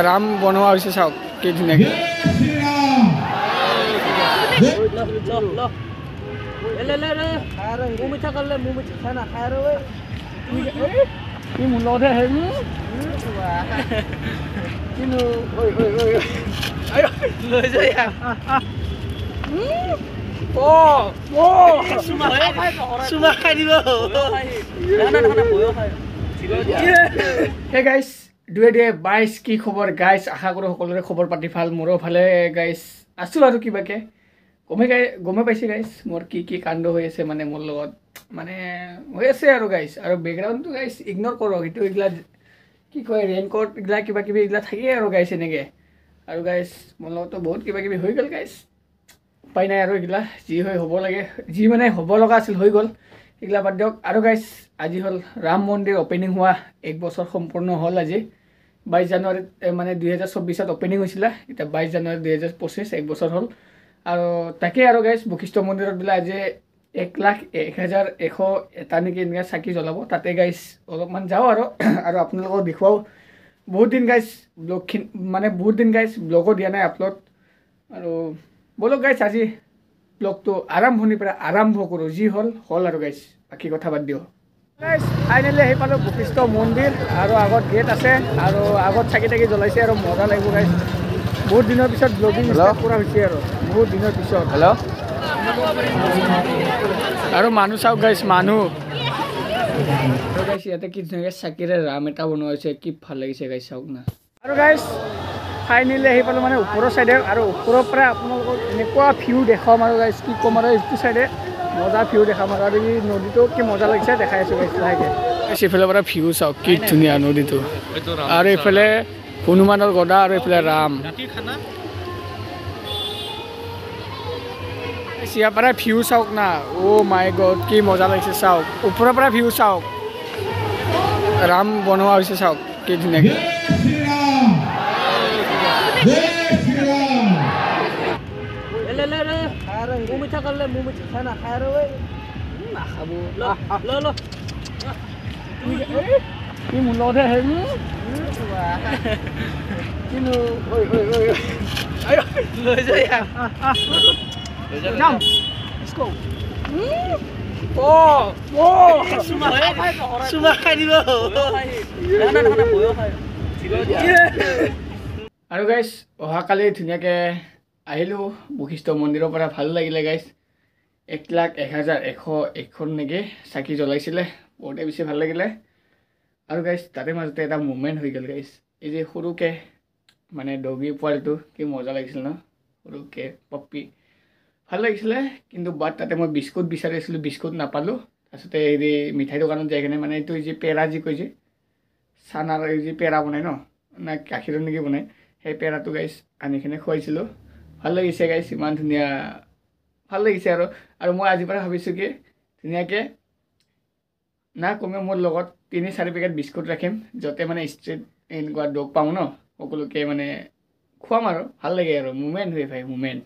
ৰাম বনোৱা হৈছে চাওক কি ধুনীয়াকৈ কি মোৰ লগতহে আহে কিন্তু লৈ যায় চুমা খাই দিব হে গাইছ দুয়ে 22 কি খবৰ গাইছ আশা কৰোঁ সকলোৰে খবৰ পাতি ভাল মোৰো ভালে গাইছ আছোঁ আৰু কিবাকে গমে পাইছে গাইছ মোৰ কি কি কাণ্ড হৈ আছে মানে মোৰ লগত মানে হৈ আছে আৰু গাইছ আৰু বেকগ্ৰাউণ্ডটো গাইছ ইগন'ৰ কৰক সেইটো এইগিলা কি কয় ৰেইনকোট এইগিলা কিবা কিবি এইগিলা থাকেই আৰু গাইছ এনেকৈ আৰু গাইছ মোৰ লগতো বহুত কিবা কিবি হৈ গ'ল গাইছ উপায় নাই আৰু এইগিলা যি হয় হ'ব লাগে যি মানে হ'ব লগা আছিল হৈ গ'ল এইগিলা বাদ দিয়ক আৰু গাইছ আজি হ'ল ৰাম মন্দিৰ অপেনিং হোৱা 1 বছৰ সম্পূৰ্ণ হ'ল আজি 22 জানুৱাৰীত মানে 2024ত অপেনিং হৈছিলে এতিয়া 22 জানুৱাৰী 2025 1 বছৰ হ'ল আৰু তাকে আৰু গাইছ বশিষ্ঠ মন্দিৰত বোলে আজি 1,01,100 এটা নেকি এনেকৈ চাকি জ্বলাব তাতে গাইছ অলপমান যাওঁ আৰু আপোনালোকক দেখুৱাওঁ বহুত দিন গাইছ ব্লগখিনি মানে বহুত দিন গাইছ ব্লগো দিয়া নাই আপলোড আৰু বলক গাইছ আজি ব্লগটো আৰম্ভণিৰ পৰা আৰম্ভ কৰোঁ যি হ'ল আৰু গাইছ বাকী কথা বাদ দিওঁ গাইছ ফাইনেলি আহি পালোঁ বশিষ্ঠ মন্দিৰ আৰু আগত গেট আছে আৰু আগত চাকি তাকি জ্বলাইছে আৰু মজা লাগিব গাইছ বহুত দিনৰ পিছত ব্লগিং ষ্টাৰ্ট কৰা হৈছে আৰু বহুত দিনৰ পিছত আৰু মানুহ চাওক গাইছ মানুহ গাইছ ইয়াতে কি ধুনীয়াকৈ চাকিৰে ৰাম এটা বনোৱা হৈছে কি ভাল লাগিছে গাইছ চাওক না আৰু গাইছ ফাইনেলি আহি পালোঁ মানে ওপৰৰ চাইডে আৰু ওপৰৰ পৰা আপোনালোকক এনেকুৱা ভিউ দেখাম আৰু গাইছ কি ক'ম আৰু এইটো চাইডে মজা ভিউ দেখাম আৰু এই নদীটো কি মজা লাগিছে দেখাই আছোঁ গাইছ লাহেকৈ এইফালৰ পৰা ভিউ চাওক কি ধুনীয়া নদীটো আৰু এইফালে হনুমানৰ গদা আৰু এইফালে ৰাম ইয়াৰ পৰা ভিউ চাওক না অ' মাই গড কি মজা লাগিছে চাওক ওপৰৰ পৰা ভিউ চাওক ৰাম বনোৱা হৈছে চাওক কি ধুনীয়াকৈ কি মোৰ লগতহে আহে কিন্তু লৈ যায় চুমা খাই দিব আৰু গাইছ অহাকালি ধুনীয়াকৈ আহিলোঁ বশিষ্ঠ মন্দিৰৰ পৰা ভাল লাগিলে গাইছ 1,01,101 নেকি চাকি জ্বলাইছিলে বহুতে বেছি ভাল লাগিলে আৰু গাইছ তাতে মাজতে এটা মুভমেণ্ট হৈ গ'ল গাইছ এই যে সৰুকৈ মানে ডগী পোৱালিটো কি মজা লাগিছিল ন সৰুকৈ পপ্পি ভাল লাগিছিলে কিন্তু বাট তাতে মই বিস্কুট বিচাৰি আছিলোঁ বিস্কুট নাপালোঁ তাৰপিছতে হেৰি মিঠাই দোকানত যাই কিনে মানে এইটো যি পেৰা যি কৈ যে চানাৰ এই যি পেৰা বনাই ন না গাখীৰৰ নেকি বনাই সেই পেৰাটো গাইছ আনি কিনে খুৱাইছিলোঁ ভাল লাগিছে গাইছ ইমান ধুনীয়া ভাল লাগিছে আৰু মই আজিৰ পৰা ভাবিছোঁ কি ধুনীয়াকৈ না কমেও মোৰ লগত 3-4 পেকেট বিস্কুট ৰাখিম য'তে মানে ষ্ট্ৰীট এনেকুৱা ডগ পাওঁ ন সকলোকে মানে খুৱাম আৰু ভাল লাগে আৰু মুভমেণ্ট হৈ ভাই মুভমেণ্ট